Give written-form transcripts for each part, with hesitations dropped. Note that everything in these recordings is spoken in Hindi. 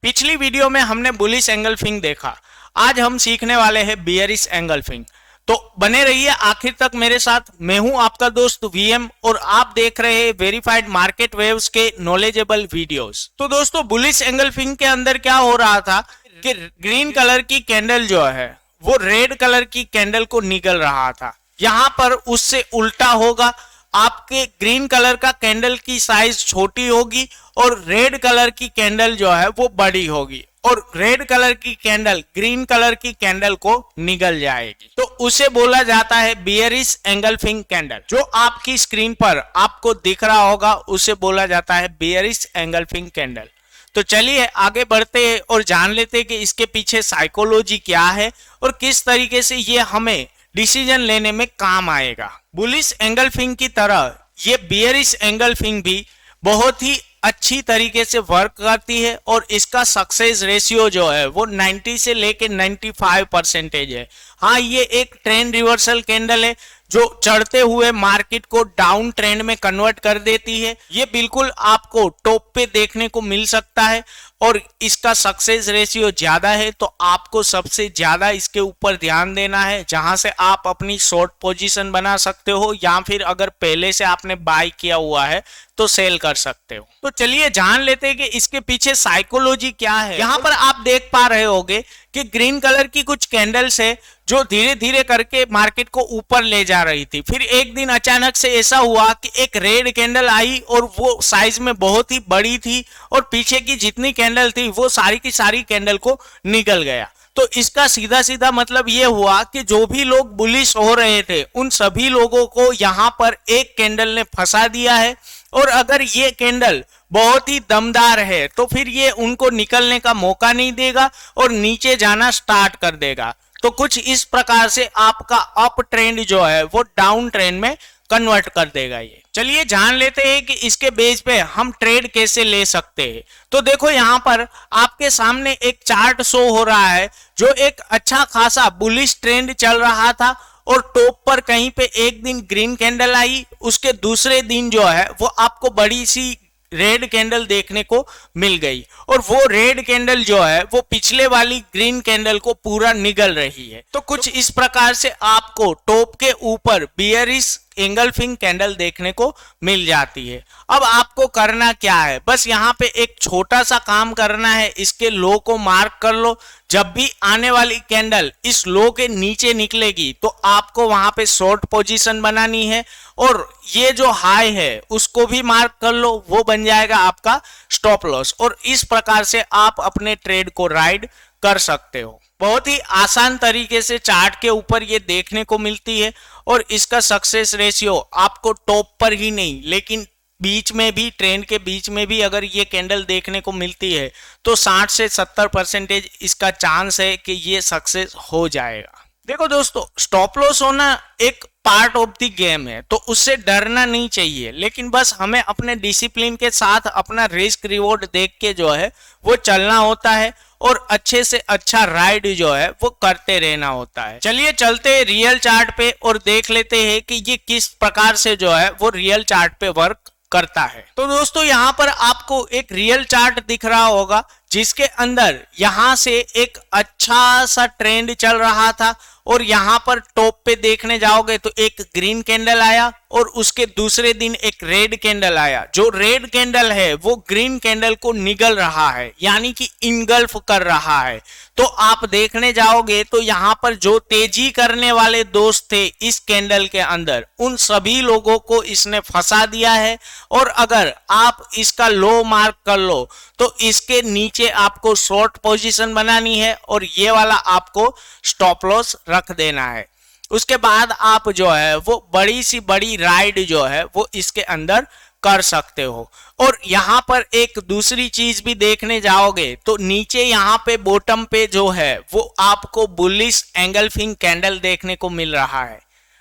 पिछली वीडियो में हमने बुलिश एंगल्फिंग देखा। आज हम सीखने वाले हैं बियरिश एंगल्फिंग। तो बने रहिए आखिर तक मेरे साथ। मैं हूं आपका दोस्त वीएम और आप देख रहे हैं वेरीफाइड मार्केट वेव्स के नॉलेजेबल वीडियोस। तो दोस्तों, बुलिश एंगल्फिंग के अंदर क्या हो रहा था कि ग्रीन कलर की कैंडल जो है वो रेड कलर की कैंडल को निगल रहा था। यहां पर उससे उल्टा होगा, आपके ग्रीन कलर का कैंडल की साइज छोटी होगी और रेड कलर की कैंडल जो है वो बड़ी होगी और रेड कलर की कैंडल ग्रीन कलर की कैंडल को निगल जाएगी। तो उसे बोला जाता है बियरिश एंगल्फिंग कैंडल। जो आपकी स्क्रीन पर आपको दिख रहा होगा उसे बोला जाता है बियरिश एंगल्फिंग कैंडल। तो चलिए आगे बढ़ते हैं और जान लेते हैं कि इसके पीछे साइकोलॉजी क्या है और किस तरीके से ये हमें डिसीजन लेने में काम आएगा। बुलिश एंगल्फिंग की तरह ये बियरिश एंगल्फिंग भी बहुत ही अच्छी तरीके से वर्क करती है और इसका सक्सेस रेशियो जो है वो 90 से लेके 95% है। हाँ, ये एक ट्रेंड रिवर्सल कैंडल है जो चढ़ते हुए मार्केट को डाउन ट्रेंड में कन्वर्ट कर देती है। ये बिल्कुल आपको टॉप पे देखने को मिल सकता है और इसका सक्सेस रेशियो ज्यादा है, तो आपको सबसे ज्यादा इसके ऊपर ध्यान देना है, जहां से आप अपनी शॉर्ट पोजीशन बना सकते हो या फिर अगर पहले से आपने बाय किया हुआ है तो सेल कर सकते हो। तो चलिए जान लेते हैं कि इसके पीछे साइकोलॉजी क्या है। यहाँ पर आप देख पा रहे होंगे कि ग्रीन कलर की कुछ कैंडल्स है जो धीरे धीरे करके मार्केट को ऊपर ले जा रही थी। फिर एक दिन अचानक से ऐसा हुआ कि एक रेड कैंडल आई और वो साइज में बहुत ही बड़ी थी और पीछे की जितनी कैंडल थी वो सारी की सारी कैंडल को निगल गया। तो इसका सीधा सीधा मतलब ये हुआ कि जो भी लोग बुलिश हो रहे थे उन सभी लोगों को यहाँ पर एक कैंडल ने फंसा दिया है और अगर ये कैंडल बहुत ही दमदार है तो फिर ये उनको निकलने का मौका नहीं देगा और नीचे जाना स्टार्ट कर देगा। तो कुछ इस प्रकार से आपका अप ट्रेंड जो है वो डाउन ट्रेंड में कन्वर्ट कर देगा ये। चलिए जान लेते हैं कि इसके बेस पे हम ट्रेड कैसे ले सकते हैं। तो देखो, यहाँ पर आपके सामने एक चार्ट शो हो रहा है जो एक अच्छा खासा बुलिश ट्रेंड चल रहा था और टॉप पर कहीं पे एक दिन ग्रीन कैंडल आई, उसके दूसरे दिन जो है वो आपको बड़ी सी रेड कैंडल देखने को मिल गई और वो रेड कैंडल जो है वो पिछले वाली ग्रीन कैंडल को पूरा निगल रही है। तो कुछ इस प्रकार से आपको टॉप के ऊपर बियरिश एंगल्फिंग कैंडल देखने को मिल जाती है। अब आपको करना क्या है, बस यहाँ पे एक छोटा सा काम करना है, इसके लो को मार्क कर लो। जब भी आने वाली कैंडल इस लो के नीचे निकलेगी तो आपको वहां पे शॉर्ट पोजीशन बनानी है और ये जो हाई है उसको भी मार्क कर लो, वो बन जाएगा आपका स्टॉप लॉस और इस प्रकार से आप अपने ट्रेड को राइड कर सकते हो। बहुत ही आसान तरीके से चार्ट के ऊपर ये देखने को मिलती है और इसका सक्सेस रेशियो आपको टॉप पर ही नहीं लेकिन बीच में भी, ट्रेंड के बीच में भी अगर ये कैंडल देखने को मिलती है तो 60 से 70% इसका चांस है कि ये सक्सेस हो जाएगा। देखो दोस्तों, स्टॉप लॉस होना एक पार्ट ऑफ द गेम है तो उससे डरना नहीं चाहिए, लेकिन बस हमें अपने डिसिप्लिन के साथ अपना रिस्क रिवॉर्ड देख के जो है वो चलना होता है और अच्छे से अच्छा राइड जो है वो करते रहना होता है। चलिए चलते हैं रियल चार्ट पे और देख लेते हैं कि ये किस प्रकार से जो है वो रियल चार्ट पे वर्क करता है। तो दोस्तों, यहाँ पर आपको एक रियल चार्ट दिख रहा होगा जिसके अंदर यहाँ से एक अच्छा सा ट्रेंड चल रहा था और यहाँ पर टॉप पे देखने जाओगे तो एक ग्रीन कैंडल आया और उसके दूसरे दिन एक रेड कैंडल आया। जो रेड कैंडल है वो ग्रीन कैंडल को निगल रहा है, यानी कि इनगल्फ कर रहा है। तो आप देखने जाओगे तो यहाँ पर जो तेजी करने वाले दोस्त थे इस कैंडल के अंदर, उन सभी लोगों को इसने फंसा दिया है और अगर आप इसका लो मार्क कर लो तो इसके नीचे आपको शॉर्ट पोजीशन बनानी है और ये वाला आपको स्टॉप लॉस रख देना है। उसके बाद आप जो है वो बड़ी सी बड़ी राइड जो है वो इसके अंदर कर सकते हो। और यहाँ पर एक दूसरी चीज भी देखने जाओगे तो नीचे यहाँ पे बॉटम पे जो है वो आपको बुलिश एंगल्फिंग कैंडल देखने को मिल रहा है।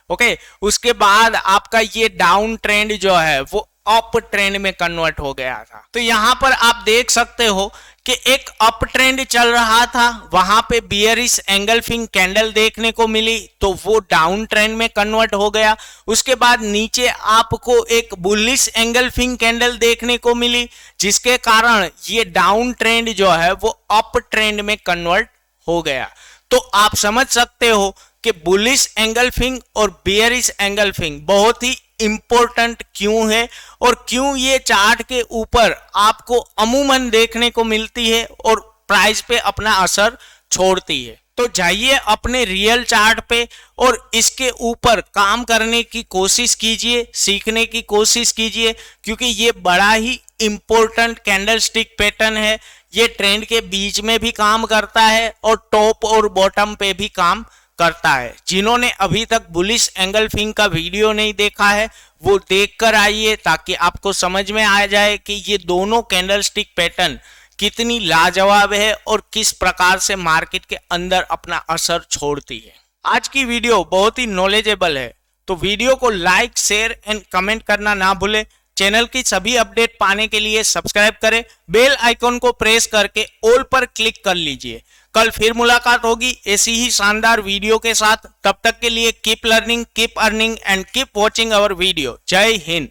ओके, उसके बाद आपका ये डाउन ट्रेंड जो है वो अप ट्रेंड में कन्वर्ट हो गया था। तो यहाँ पर आप देख सकते हो कि एक अप ट्रेंड चल रहा था, वहां पे बियरिश एंगल्फिंग कैंडल देखने को मिली तो वो डाउन ट्रेंड में कन्वर्ट हो गया। उसके बाद नीचे आपको एक बुलिश एंगल्फिंग कैंडल देखने को मिली, जिसके कारण ये डाउन ट्रेंड जो है वो अप ट्रेंड में कन्वर्ट हो गया। तो आप समझ सकते हो कि बुलिश एंगल्फिंग और बियरिश एंगल्फिंग बहुत ही इंपॉर्टेंट क्यों है और क्यों ये चार्ट के ऊपर आपको अमूमन देखने को मिलती है और प्राइस पे अपना असर छोड़ती है। तो जाइए अपने रियल चार्ट पे और इसके ऊपर काम करने की कोशिश कीजिए, सीखने की कोशिश कीजिए, क्योंकि ये बड़ा ही इंपॉर्टेंट कैंडलस्टिक पैटर्न है। ये ट्रेंड के बीच में भी काम करता है और टॉप और बॉटम पे भी काम करता है। जिन्होंने अभी तक बुलिश एंगल्फिंग का वीडियो नहीं देखा है वो देख कर आइए, ताकि आपको समझ में आ जाए कि ये दोनों कैंडलस्टिक पैटर्न कितनी लाजवाब है और किस प्रकार से मार्केट के अंदर अपना असर छोड़ती है। आज की वीडियो बहुत ही नॉलेजेबल है, तो वीडियो को लाइक, शेयर एंड कमेंट करना ना भूले। चैनल की सभी अपडेट पाने के लिए सब्सक्राइब करें, बेल आइकॉन को प्रेस करके ऑल पर क्लिक कर लीजिए। कल फिर मुलाकात होगी ऐसी ही शानदार वीडियो के साथ। तब तक के लिए keep learning, keep earning and keep watching our video. Jai Hind.